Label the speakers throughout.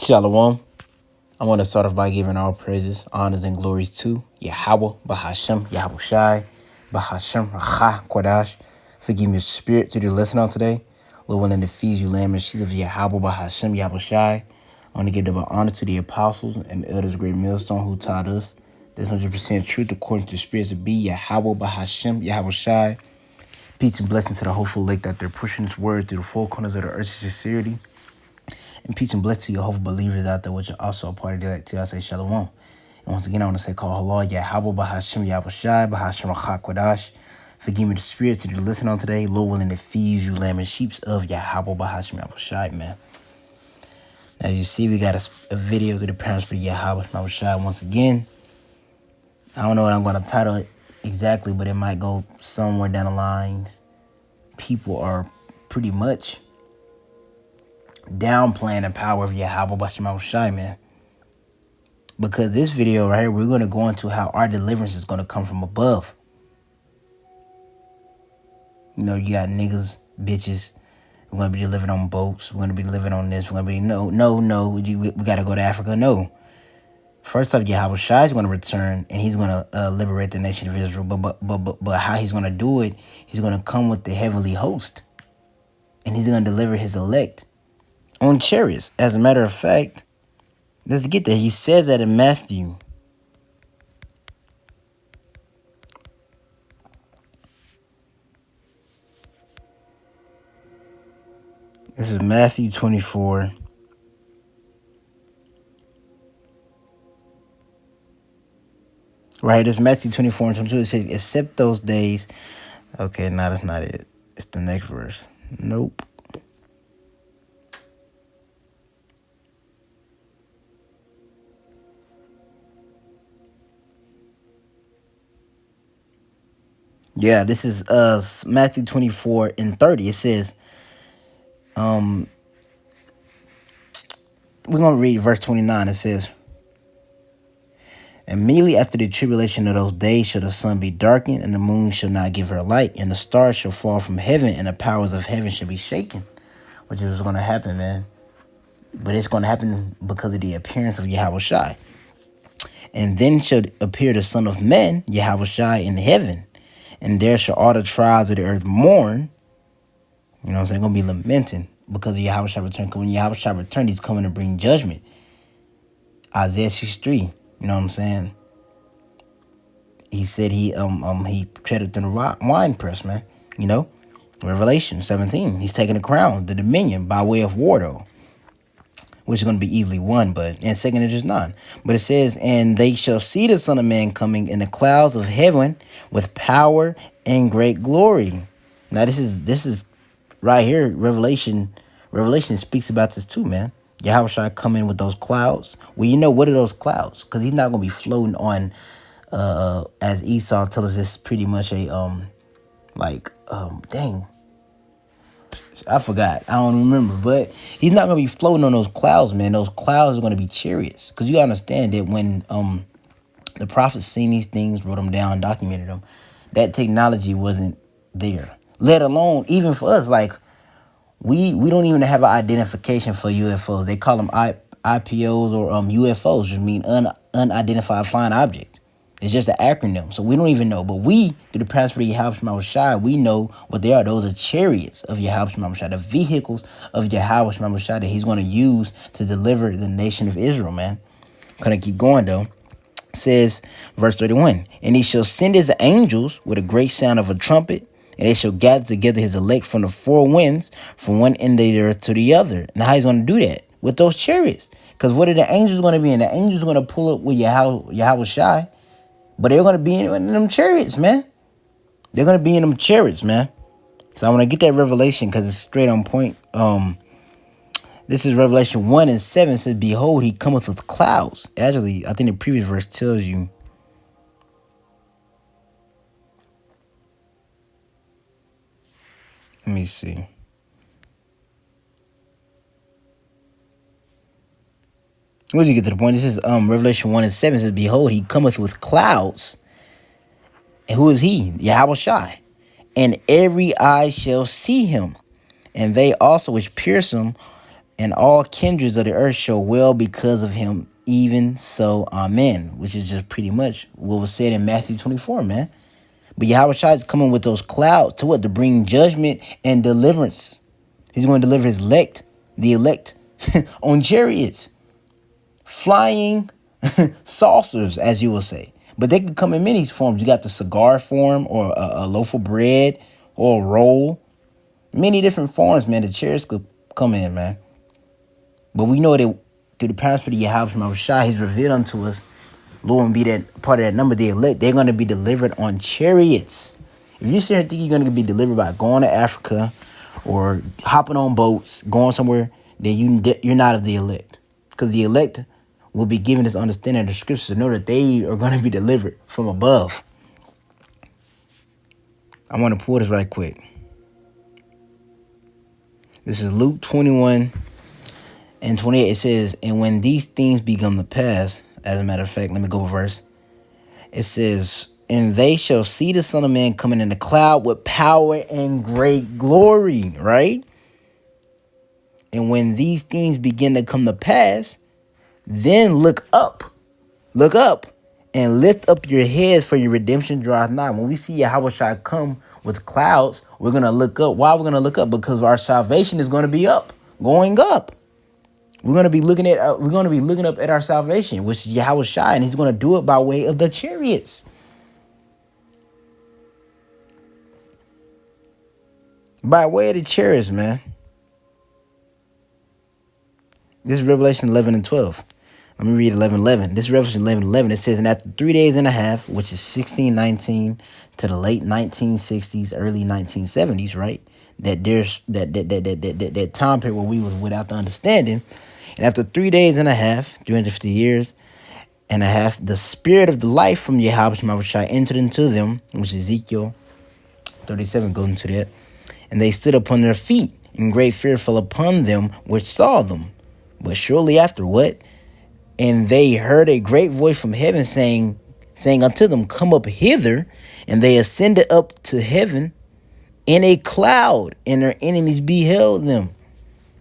Speaker 1: Shalom. I want to start off by giving all praises, honors, and glories to Yahweh, Bahashem, Yahweh Shai, Bahashem, Racha, Kodash. Forgive me the spirit to do lesson on today. Lord, willing to feed you, lamb and sheep of Yahweh, Bahashem, Yahweh Shai. I want to give double honor to the apostles and the elders, great millstone who taught us this 100% truth according to the spirits of be Yahweh, Bahashem, Yahweh Shai. Peace and blessings to the hopeful lake that they're pushing this word through the four corners of the earth's sincerity. And peace and blessings to your hopeful believers out there, which are also a part of that. I say shalom. And once again, I want to say call halal, Yahweh, Bahashem, Yahweh Shai, Bahashem, Rachak, Kodash. Forgive me the spirit to do listen on today. Lord willing to feed you, lamb and sheep of Yahweh, Bahashem, Yahweh Shai, man. As you see, we got a video to the parents for Yahweh, Yahweh Shai once again. I don't know what I'm going to title it exactly, but it might go somewhere down the lines. People are pretty much downplaying the power of Yahweh Bashim Shai, man. Because this video right here, we're going to go into how our deliverance is going to come from above. You know, you got niggas, bitches. We're going to be delivered on boats. We're going to be delivered on this. We're going to be, no. We got to go to Africa. No. First off, Yahweh Shai is going to return, and he's going to liberate the nation of Israel. But how he's going to do it, he's going to come with the heavenly host. And he's going to deliver his elect on chariots. As a matter of fact, let's get there. He says that in Matthew. This is Matthew 24. Right, this is Matthew 24 and 22. It says, except those days. Okay, no, that's not it. It's the next verse. Nope. Yeah, this is Matthew 24 and 30. It says, we're going to read verse 29. It says, immediately after the tribulation of those days shall the sun be darkened, and the moon shall not give her light, and the stars shall fall from heaven, and the powers of heaven shall be shaken. Which is going to happen, man. But it's going to happen because of the appearance of Yahweh Shai. And then shall appear the Son of Man, Yahweh Shai, in heaven. And there shall all the tribes of the earth mourn. You know what I'm saying? Going to be lamenting because of Yahweh Shai return. Because when Yahweh Shai return, he's coming to bring judgment. Isaiah 63. You know what I'm saying? He said he treaded through the wine press, man. You know? Revelation 17. He's taking the crown, the dominion, by way of war, though. Which is going to be easily won, but in 2 Esdras 9. But it says, and they shall see the Son of Man coming in the clouds of heaven with power and great glory. Now this is right here, Revelation speaks about this too, man. Yahweh shall come in with those clouds. Well, you know, what are those clouds? Because he's not going to be floating on, as Esau tells us, it's pretty much a, dang. I forgot. I don't remember. But he's not going to be floating on those clouds, man. Those clouds are going to be chariots. Because you understand that when the prophets seen these things, wrote them down, documented them, that technology wasn't there. Let alone, even for us, like, we don't even have an identification for UFOs. They call them IPOs or UFOs, which mean unidentified flying object. It's just an acronym, so we don't even know. But we, through the pastor of Yahweh Shai Shai, we know what they are. Those are chariots of Yahweh Shai Shai, the vehicles of Yahweh Shai Shai that he's going to use to deliver the nation of Israel, man. I'm going to keep going, though. It says, verse 31, and he shall send his angels with a great sound of a trumpet, and they shall gather together his elect from the four winds, from one end of the earth to the other. And how he's going to do that? With those chariots. Because what are the angels going to be in? The angels are going to pull up with Yahweh Shai. But they're going to be in them chariots, man. They're going to be in them chariots, man. So I want to get that revelation because it's straight on point. This is Revelation 1 and 7. It says, behold, he cometh with clouds. Actually, I think the previous verse tells you. Let me see. Where did you get to the point? This is Revelation 1 and 7. It says, behold, he cometh with clouds. And who is he? Yahweh Shai. And every eye shall see him. And they also which pierce him, and all kindreds of the earth shall well because of him. Even so, amen. Which is just pretty much what was said in Matthew 24, man. But Yahweh Shai is coming with those clouds to what? To bring judgment and deliverance. He's going to deliver his elect, the elect, on chariots, flying saucers, as you will say. But they can come in many forms. You got the cigar form, or a loaf of bread, or a roll. Many different forms, man. The chariots could come in, man. But we know that through the prosperity of Yahweh Shai, he's revealed unto us, Lord, and be that part of that number, the elect, they're going to be delivered on chariots. If you sit here and think you're going to be delivered by going to Africa or hopping on boats, going somewhere, then you're not of the elect. Because the elect will be given this understanding of the scriptures to know that they are going to be delivered from above. I want to pull this right quick. This is Luke 21 and 28. It says, and when these things become to pass, as a matter of fact, let me go a verse. It says, and they shall see the Son of Man coming in the cloud with power and great glory, right? And when these things begin to come to pass, then look up, and lift up your heads, for your redemption draweth nigh. When we see Yahweh Shai come with clouds, we're going to look up. Why we're going to look up? Because our salvation is going to be up, going up. We're going to be looking up at our salvation, which is Yahweh Shai, and he's going to do it by way of the chariots. By way of the chariots, man. This is Revelation 11 and 12. Let me read 11:11. This is Revelation 11:11. It says, and after 3 days and a half, which is 1619 to the late 1960s, early 1970s, right? That there's that time period where we was without the understanding. And after 3 days and a half, 350 years and a half, the spirit of the life from Yahweh Shai entered into them, which Ezekiel 37 goes into that. And they stood upon their feet, and great fear fell upon them which saw them. But shortly after, what? And they heard a great voice from heaven saying unto them, come up hither. And they ascended up to heaven in a cloud, and their enemies beheld them.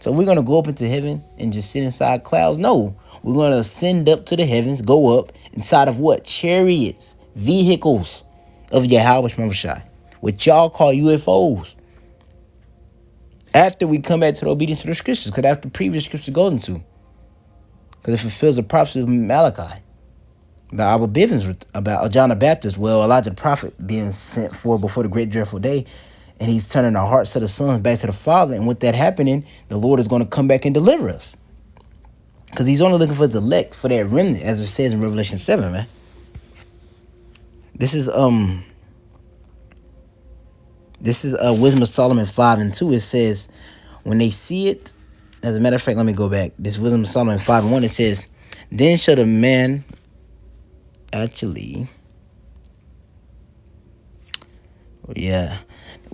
Speaker 1: So we're going to go up into heaven and just sit inside clouds? No, we're going to ascend up to the heavens, go up inside of what? Chariots, vehicles of Yahweh Shai, which y'all call UFOs. After we come back to the obedience to the scriptures, because that's the previous scripture goes into. Because it fulfills the prophecy of Malachi about Abba Bivens, about John the Baptist. Well, Elijah the prophet being sent for before the great dreadful day, and he's turning our hearts to the sons back to the Father. And with that happening, the Lord is going to come back and deliver us. Because he's only looking for the elect, for that remnant, as it says in Revelation 7, man. This is Wisdom of Solomon 5 and 2. It says, when they see it, as a matter of fact, let me go back. This Wisdom of Solomon 5 and 1, it says, then shall the man Wisdom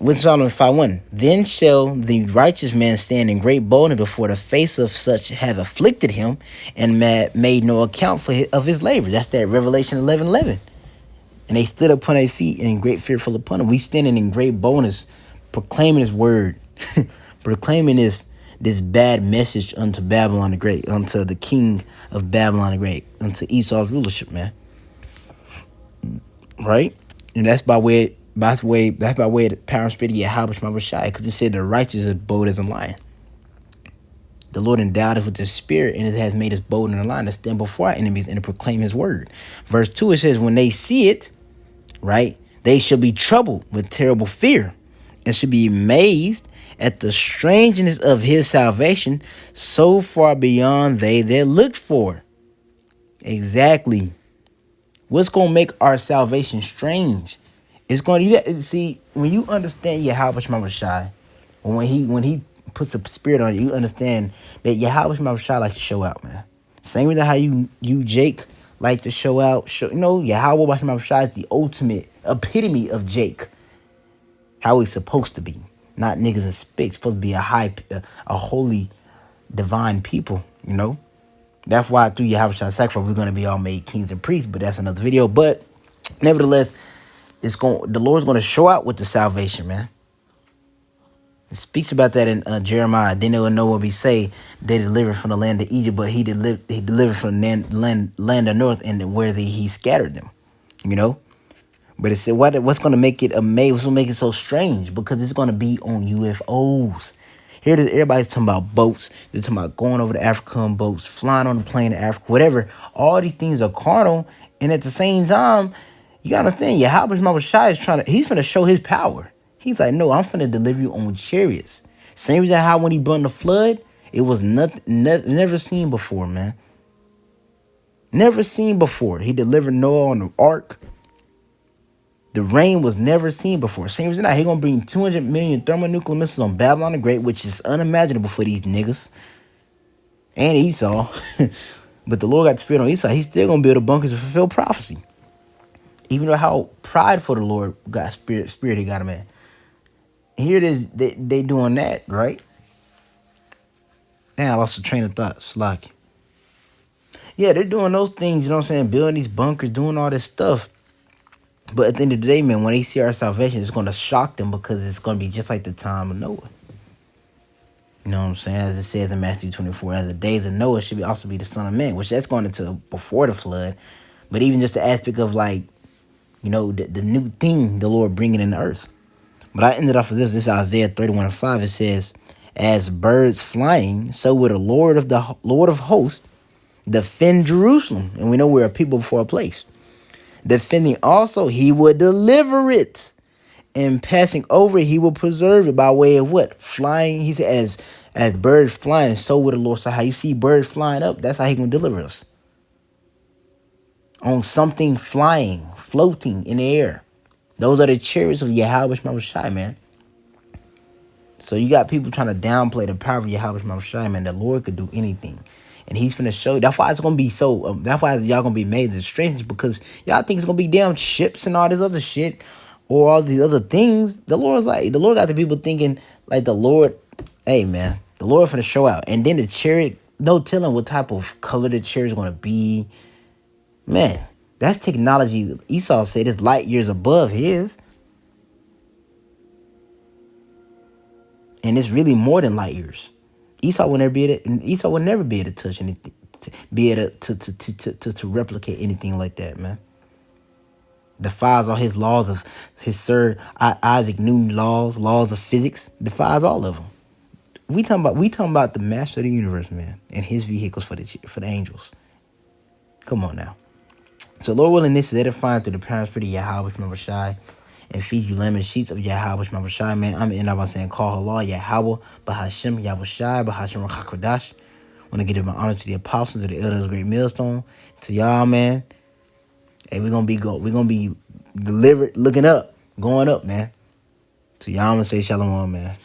Speaker 1: of Solomon 5:1. Then shall the righteous man stand in great boldness before the face of such have afflicted him, and made no account of his labor. That's that Revelation 11:11. And they stood upon their feet, and great fear fell upon them. We standing in great boldness, proclaiming his word, proclaiming this bad message unto Babylon the Great, unto the king of Babylon the Great, unto Esau's rulership, man. Right? And that's by way of the power and spirit of Yahweh Shai, because it said the righteous is bold as a lion. The Lord endowed us with the spirit, and it has made us bold in the line to stand before our enemies and to proclaim his word. Verse 2, it says, when they see it, right, they shall be troubled with terrible fear, and shall be amazed at the strangeness of his salvation, so far beyond they that looked for. Exactly. What's going to make our salvation strange? It's going to, see, when you understand Yahweh Shai, when he puts a spirit on you, you understand that Yahweh Shai likes to show out, man. Same reason how you Jake like to show out. Yahweh Shai is the ultimate epitome of Jake. How he's supposed to be. Not niggas and spics. Supposed to be a holy, divine people, you know. That's why through Yahweh Shai sacrifice, we're going to be all made kings and priests. But that's another video. But nevertheless, the Lord's going to show out with the salvation, man. It speaks about that in Jeremiah. Then they will know what we say, they delivered from the land of Egypt, but he delivered from the land of north, and where he scattered them. You know. But it said what's gonna make it amazing? What's gonna make it so strange? Because it's gonna be on UFOs. Here, everybody's talking about boats. They're talking about going over the Africa on boats, flying on the plane to Africa, whatever. All these things are carnal, and at the same time, you gotta understand, Yahweh Shai is he's finna show his power. He's like, no, I'm finna deliver you on chariots. Same reason how when he brought the flood, it was never seen before, man. Never seen before. He delivered Noah on the ark. The rain was never seen before. Same reason now, he gonna bring 200 million thermonuclear missiles on Babylon the Great, which is unimaginable for these niggas. And Esau. But the Lord got the spirit on Esau. He's still gonna build a bunker to fulfill prophecy. Even though how prideful the Lord got spirit he got him in. Here it is, they doing that, right? Damn, I lost the train of thought. Slack. Yeah, they're doing those things, you know what I'm saying? Building these bunkers, doing all this stuff. But at the end of the day, man, when they see our salvation, it's going to shock them because it's going to be just like the time of Noah. You know what I'm saying? As it says in Matthew 24, as the days of Noah should also be the Son of Man, which that's going into before the flood. But even just the aspect of like, you know, the new thing the Lord bringing in the earth. But I ended off with this. This is Isaiah 31:5. It says, as birds flying, so will the Lord of hosts defend Jerusalem. And we know we're a people before a place. Defending also, he will deliver it. And passing over, he will preserve it by way of what? Flying. He said, as birds flying, so will the Lord. So how you see birds flying up, that's how he going to deliver us. On something flying, floating in the air. Those are the chariots of Yahweh Shai, man. So you got people trying to downplay the power of Yahweh Shai, man. The Lord could do anything. And he's finna show you. That's why it's gonna be so. That's why y'all gonna be made as strange, because y'all think it's gonna be damn ships and all this other shit, or all these other things. The Lord got the people thinking like the Lord. Hey man, the Lord finna show out, and then the chariot. No telling what type of color the chariot is gonna be. Man, that's technology. Esau said it's light years above his, and it's really more than light years. Esau will never be able to touch anything, be able to replicate anything like that, man. Defies all his laws of his Sir Isaac Newton laws of physics. Defies all of them. We talking about the master of the universe, man, and his vehicles for the angels. Come on now. So Lord willing, this is edifying through the parents of Yahweh Shai. And feed you lemon sheets of Yahweh Shai, man. I'm in by saying, call halal Yahweh, Bahashim, Yahweh Shai, Bahashim Hakodash. Want to give my honor to the apostles, to the elders of Great Millstone, to y'all, man. Hey, we're gonna be delivered, looking up, going up, man. To y'all, I'm gonna say shalom, man.